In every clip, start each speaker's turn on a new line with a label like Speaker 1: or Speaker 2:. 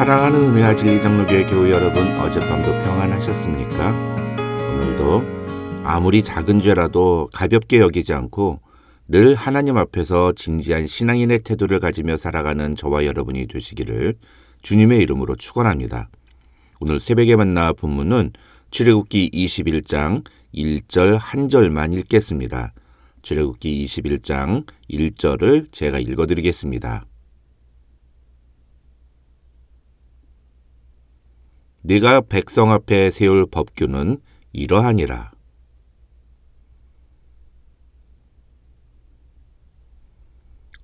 Speaker 1: 사랑하는 은혜와 진리 장로교회 교회 여러분, 어젯밤도 평안하셨습니까? 오늘도 아무리 작은 죄라도 가볍게 여기지 않고 늘 하나님 앞에서 진지한 신앙인의 태도를 가지며 살아가는 저와 여러분이 되시기를 주님의 이름으로 축원합니다. 오늘 새벽에 만나 본문은 출애굽기 21장 1절 한 절만 읽겠습니다. 출애굽기 21장 1절을 제가 읽어드리겠습니다. 네가 백성 앞에 세울 법규는 이러하니라.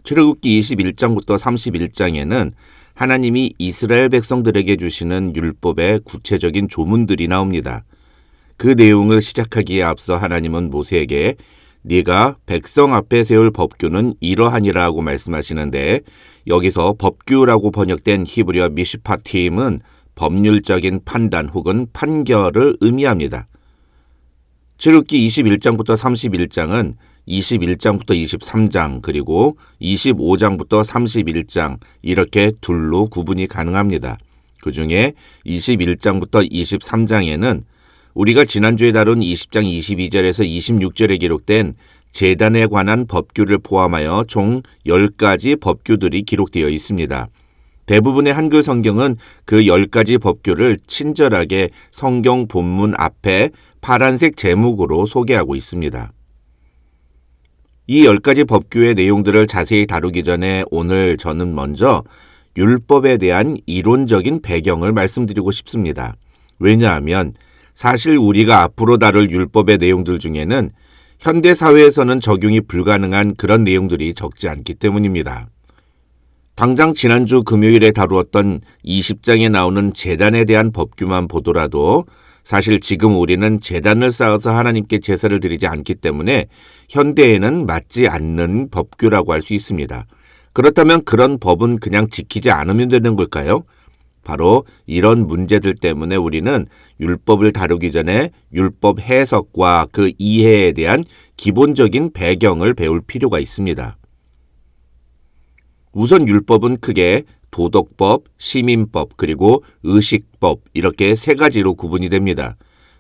Speaker 1: 출애굽기 21장부터 31장에는 하나님이 이스라엘 백성들에게 주시는 율법의 구체적인 조문들이 나옵니다. 그 내용을 시작하기에 앞서 하나님은 모세에게 네가 백성 앞에 세울 법규는 이러하니라고 말씀하시는데, 여기서 법규라고 번역된 히브리어 미슈파팀은 법률적인 판단 혹은 판결을 의미합니다. 출애굽기 21장부터 31장은 21장부터 23장 그리고 25장부터 31장 이렇게 둘로 구분이 가능합니다. 그 중에 21장부터 23장에는 우리가 지난주에 다룬 20장 22절에서 26절에 기록된 제단에 관한 법규를 포함하여 총 10가지 법규들이 기록되어 있습니다. 대부분의 한글 성경은 그 10가지 법규를 친절하게 성경 본문 앞에 파란색 제목으로 소개하고 있습니다. 이 10가지 법규의 내용들을 자세히 다루기 전에 오늘 저는 먼저 율법에 대한 이론적인 배경을 말씀드리고 싶습니다. 왜냐하면 사실 우리가 앞으로 다룰 율법의 내용들 중에는 현대 사회에서는 적용이 불가능한 그런 내용들이 적지 않기 때문입니다. 당장 지난주 금요일에 다루었던 20장에 나오는 제단에 대한 법규만 보더라도 사실 지금 우리는 제단을 쌓아서 하나님께 제사를 드리지 않기 때문에 현대에는 맞지 않는 법규라고 할 수 있습니다. 그렇다면 그런 법은 그냥 지키지 않으면 되는 걸까요? 바로 이런 문제들 때문에 우리는 율법을 다루기 전에 율법 해석과 그 이해에 대한 기본적인 배경을 배울 필요가 있습니다. 우선 율법은 크게 도덕법, 시민법, 그리고 의식법 이렇게 세 가지로 구분이 됩니다.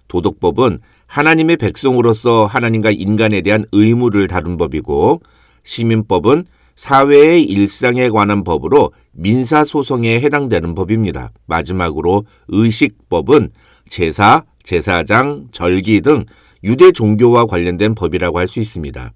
Speaker 1: 도덕법은 하나님의 백성으로서 하나님과 인간에 대한 의무를 다룬 법이고, 시민법은 사회의 일상에 관한 법으로 민사소송에 해당되는 법입니다. 마지막으로 의식법은 제사, 제사장, 절기 등 유대 종교와 관련된 법이라고 할 수 있습니다.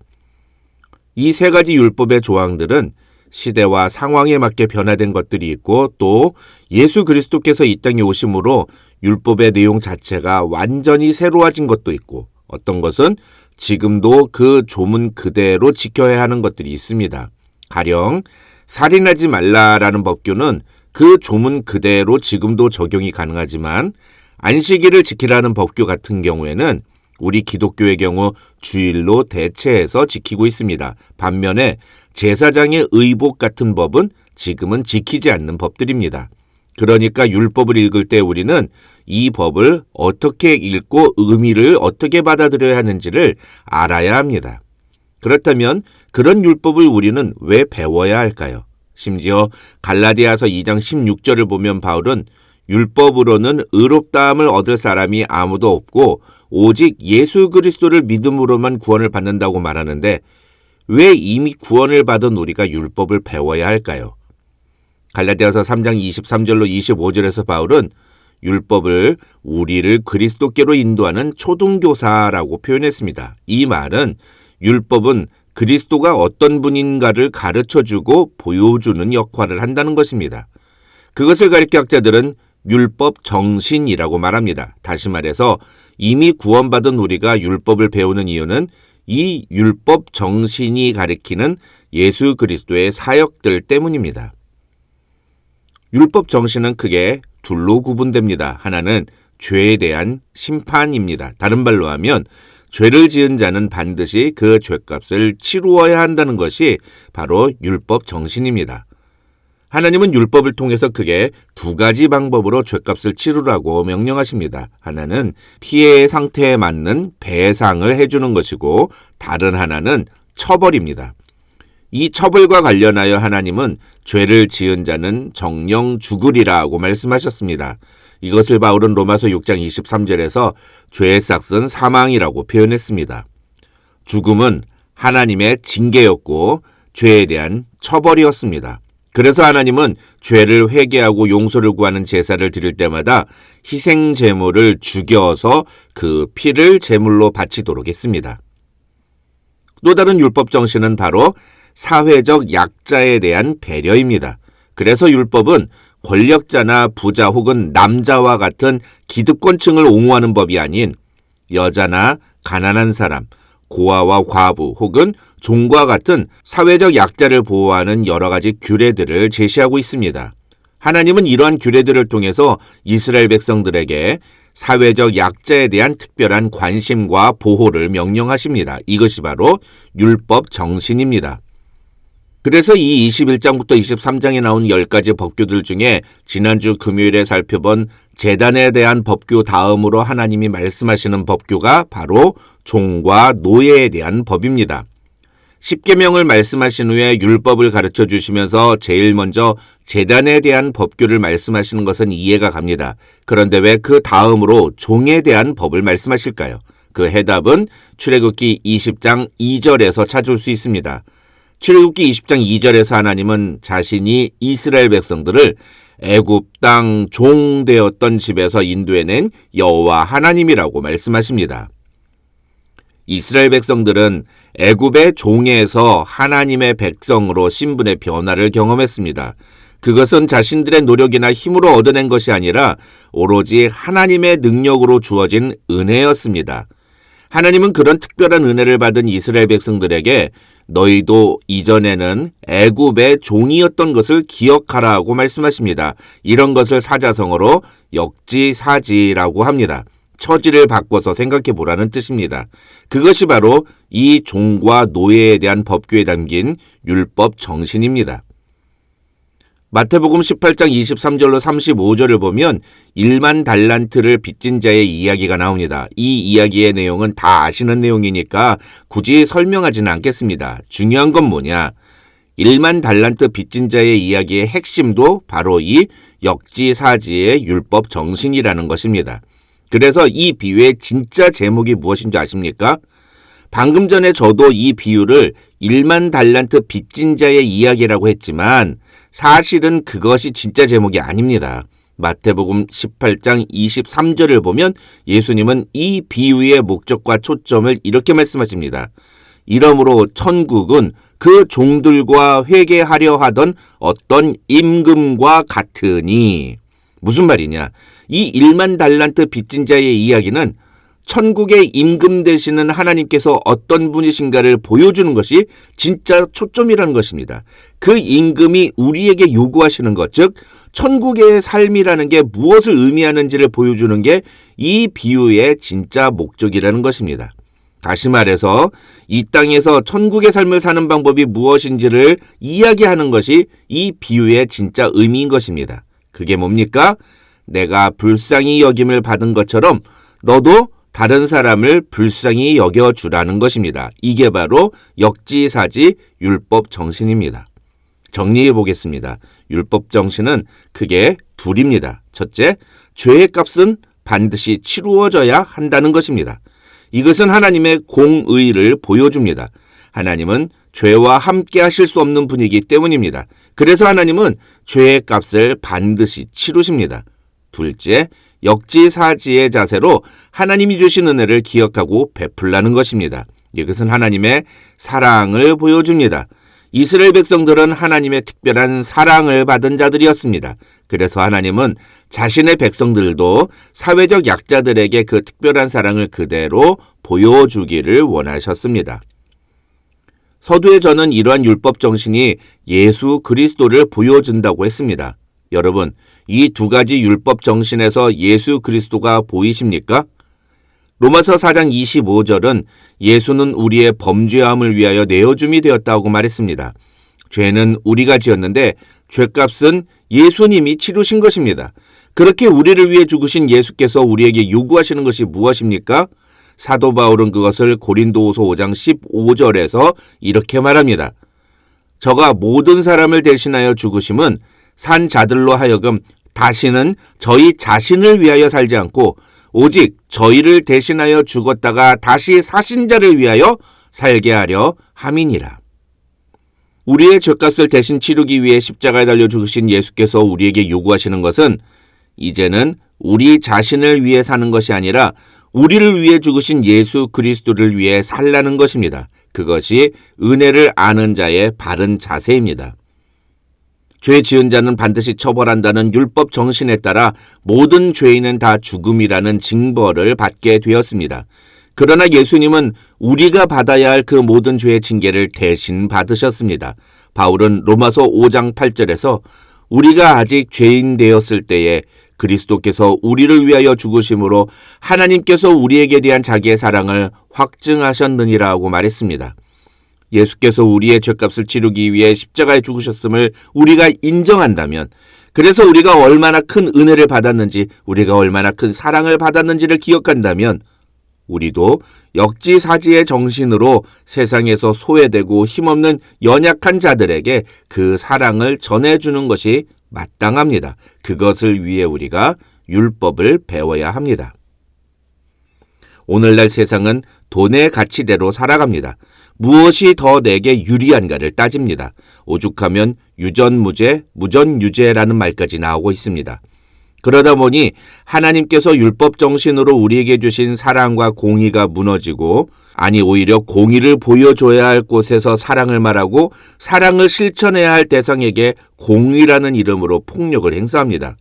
Speaker 1: 이 세 가지 율법의 조항들은 시대와 상황에 맞게 변화된 것들이 있고, 또 예수 그리스도께서 이 땅에 오심으로 율법의 내용 자체가 완전히 새로워진 것도 있고, 어떤 것은 지금도 그 조문 그대로 지켜야 하는 것들이 있습니다. 가령 살인하지 말라라는 법규는 그 조문 그대로 지금도 적용이 가능하지만, 안식일을 지키라는 법규 같은 경우에는 우리 기독교의 경우 주일로 대체해서 지키고 있습니다. 반면에 제사장의 의복 같은 법은 지금은 지키지 않는 법들입니다. 그러니까 율법을 읽을 때 우리는 이 법을 어떻게 읽고 의미를 어떻게 받아들여야 하는지를 알아야 합니다. 그렇다면 그런 율법을 우리는 왜 배워야 할까요? 심지어 갈라디아서 2장 16절을 보면 바울은 율법으로는 의롭다함을 얻을 사람이 아무도 없고 오직 예수 그리스도를 믿음으로만 구원을 받는다고 말하는데, 왜 이미 구원을 받은 우리가 율법을 배워야 할까요? 갈라디아서 3장 23절로 25절에서 바울은 율법을 우리를 그리스도께로 인도하는 초등교사라고 표현했습니다. 이 말은 율법은 그리스도가 어떤 분인가를 가르쳐주고 보여주는 역할을 한다는 것입니다. 그것을 가리켜 학자들은 율법 정신이라고 말합니다. 다시 말해서 이미 구원받은 우리가 율법을 배우는 이유는 이 율법 정신이 가리키는 예수 그리스도의 사역들 때문입니다. 율법 정신은 크게 둘로 구분됩니다. 하나는 죄에 대한 심판입니다. 다른 말로 하면 죄를 지은 자는 반드시 그 죄값을 치루어야 한다는 것이 바로 율법 정신입니다. 하나님은 율법을 통해서 크게 두 가지 방법으로 죄값을 치르라고 명령하십니다. 하나는 피해의 상태에 맞는 배상을 해주는 것이고, 다른 하나는 처벌입니다. 이 처벌과 관련하여 하나님은 죄를 지은 자는 정령 죽으리라고 말씀하셨습니다. 이것을 바울은 로마서 6장 23절에서 죄의 삭은 사망이라고 표현했습니다. 죽음은 하나님의 징계였고 죄에 대한 처벌이었습니다. 그래서 하나님은 죄를 회개하고 용서를 구하는 제사를 드릴 때마다 희생 제물을 죽여서 그 피를 제물로 바치도록 했습니다. 또 다른 율법 정신은 바로 사회적 약자에 대한 배려입니다. 그래서 율법은 권력자나 부자 혹은 남자와 같은 기득권층을 옹호하는 법이 아닌 여자나 가난한 사람, 고아와 과부 혹은 종과 같은 사회적 약자를 보호하는 여러 가지 규례들을 제시하고 있습니다. 하나님은 이러한 규례들을 통해서 이스라엘 백성들에게 사회적 약자에 대한 특별한 관심과 보호를 명령하십니다. 이것이 바로 율법 정신입니다. 그래서 이 21장부터 23장에 나온 10가지 법규들 중에 지난주 금요일에 살펴본 제단에 대한 법규 다음으로 하나님이 말씀하시는 법규가 바로 종과 노예에 대한 법입니다. 십계명을 말씀하신 후에 율법을 가르쳐 주시면서 제일 먼저 제단에 대한 법규를 말씀하시는 것은 이해가 갑니다. 그런데 왜 그 다음으로 종에 대한 법을 말씀하실까요? 그 해답은 출애굽기 20장 2절에서 찾을 수 있습니다. 출애굽기 20장 2절에서 하나님은 자신이 이스라엘 백성들을 애굽 땅 종되었던 집에서 인도해낸 여호와 하나님이라고 말씀하십니다. 이스라엘 백성들은 애굽의 종에서 하나님의 백성으로 신분의 변화를 경험했습니다. 그것은 자신들의 노력이나 힘으로 얻어낸 것이 아니라 오로지 하나님의 능력으로 주어진 은혜였습니다. 하나님은 그런 특별한 은혜를 받은 이스라엘 백성들에게 너희도 이전에는 애굽의 종이었던 것을 기억하라고 말씀하십니다. 이런 것을 사자성어로 역지사지라고 합니다. 처지를 바꿔서 생각해 보라는 뜻입니다. 그것이 바로 이 종과 노예에 대한 법규에 담긴 율법 정신입니다. 마태복음 18장 23절로 35절을 보면 1만 달란트를 빚진 자의 이야기가 나옵니다. 이 이야기의 내용은 다 아시는 내용이니까 굳이 설명하지는 않겠습니다. 중요한 건 뭐냐? 1만 달란트 빚진 자의 이야기의 핵심도 바로 이 역지사지의 율법 정신이라는 것입니다. 그래서 이 비유의 진짜 제목이 무엇인지 아십니까? 방금 전에 저도 이 비유를 1만 달란트 빚진 자의 이야기라고 했지만 사실은 그것이 진짜 제목이 아닙니다. 마태복음 18장 23절을 보면 예수님은 이 비유의 목적과 초점을 이렇게 말씀하십니다. 이러므로 천국은 그 종들과 회개하려 하던 어떤 임금과 같으니. 무슨 말이냐? 이 1만 달란트 빚진 자의 이야기는 천국의 임금 되시는 하나님께서 어떤 분이신가를 보여주는 것이 진짜 초점이라는 것입니다. 그 임금이 우리에게 요구하시는 것, 즉 천국의 삶이라는 게 무엇을 의미하는지를 보여주는 게 이 비유의 진짜 목적이라는 것입니다. 다시 말해서 이 땅에서 천국의 삶을 사는 방법이 무엇인지를 이야기하는 것이 이 비유의 진짜 의미인 것입니다. 그게 뭡니까? 내가 불쌍히 여김을 받은 것처럼 너도 다른 사람을 불쌍히 여겨주라는 것입니다. 이게 바로 역지사지 율법 정신입니다. 정리해 보겠습니다. 율법 정신은 크게 둘입니다. 첫째, 죄의 값은 반드시 치루어져야 한다는 것입니다. 이것은 하나님의 공의를 보여줍니다. 하나님은 죄와 함께 하실 수 없는 분이기 때문입니다. 그래서 하나님은 죄의 값을 반드시 치르십니다. 둘째, 역지사지의 자세로 하나님이 주신 은혜를 기억하고 베풀라는 것입니다. 이것은 하나님의 사랑을 보여줍니다. 이스라엘 백성들은 하나님의 특별한 사랑을 받은 자들이었습니다. 그래서 하나님은 자신의 백성들도 사회적 약자들에게 그 특별한 사랑을 그대로 보여주기를 원하셨습니다. 서두에 저는 이러한 율법 정신이 예수 그리스도를 보여준다고 했습니다. 여러분, 이 두 가지 율법 정신에서 예수 그리스도가 보이십니까? 로마서 4장 25절은 예수는 우리의 범죄함을 위하여 내어줌이 되었다고 말했습니다. 죄는 우리가 지었는데 죄값은 예수님이 치르신 것입니다. 그렇게 우리를 위해 죽으신 예수께서 우리에게 요구하시는 것이 무엇입니까? 사도 바울은 그것을 고린도후서 5장 15절에서 이렇게 말합니다. 저가 모든 사람을 대신하여 죽으심은 산 자들로 하여금 다시는 저희 자신을 위하여 살지 않고 오직 저희를 대신하여 죽었다가 다시 사신 자를 위하여 살게 하려 함이니라. 우리의 죄값을 대신 치르기 위해 십자가에 달려 죽으신 예수께서 우리에게 요구하시는 것은 이제는 우리 자신을 위해 사는 것이 아니라 우리를 위해 죽으신 예수 그리스도를 위해 살라는 것입니다. 그것이 은혜를 아는 자의 바른 자세입니다. 죄 지은 자는 반드시 처벌한다는 율법 정신에 따라 모든 죄인은 다 죽음이라는 징벌을 받게 되었습니다. 그러나 예수님은 우리가 받아야 할 그 모든 죄의 징계를 대신 받으셨습니다. 바울은 로마서 5장 8절에서 우리가 아직 죄인 되었을 때에 그리스도께서 우리를 위하여 죽으심으로 하나님께서 우리에게 대한 자기의 사랑을 확증하셨느니라고 말했습니다. 예수께서 우리의 죄값을 치르기 위해 십자가에 죽으셨음을 우리가 인정한다면, 그래서 우리가 얼마나 큰 은혜를 받았는지, 우리가 얼마나 큰 사랑을 받았는지를 기억한다면 우리도 역지사지의 정신으로 세상에서 소외되고 힘없는 연약한 자들에게 그 사랑을 전해주는 것이 마땅합니다. 그것을 위해 우리가 율법을 배워야 합니다. 오늘날 세상은 돈의 가치대로 살아갑니다. 무엇이 더 내게 유리한가를 따집니다. 오죽하면 유전무죄, 무전유죄라는 말까지 나오고 있습니다. 그러다 보니 하나님께서 율법 정신으로 우리에게 주신 사랑과 공의가 무너지고, 아니 오히려 공의를 보여줘야 할 곳에서 사랑을 말하고 사랑을 실천해야 할 대상에게 공의라는 이름으로 폭력을 행사합니다.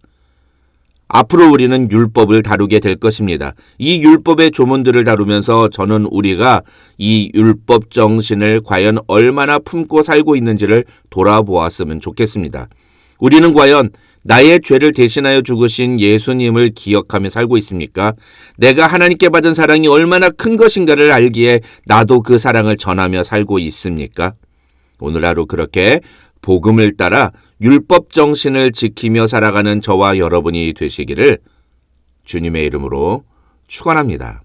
Speaker 1: 앞으로 우리는 율법을 다루게 될 것입니다. 이 율법의 조문들을 다루면서 저는 우리가 이 율법 정신을 과연 얼마나 품고 살고 있는지를 돌아보았으면 좋겠습니다. 우리는 과연 나의 죄를 대신하여 죽으신 예수님을 기억하며 살고 있습니까? 내가 하나님께 받은 사랑이 얼마나 큰 것인가를 알기에 나도 그 사랑을 전하며 살고 있습니까? 오늘 하루 그렇게 복음을 따라 율법 정신을 지키며 살아가는 저와 여러분이 되시기를 주님의 이름으로 축원합니다.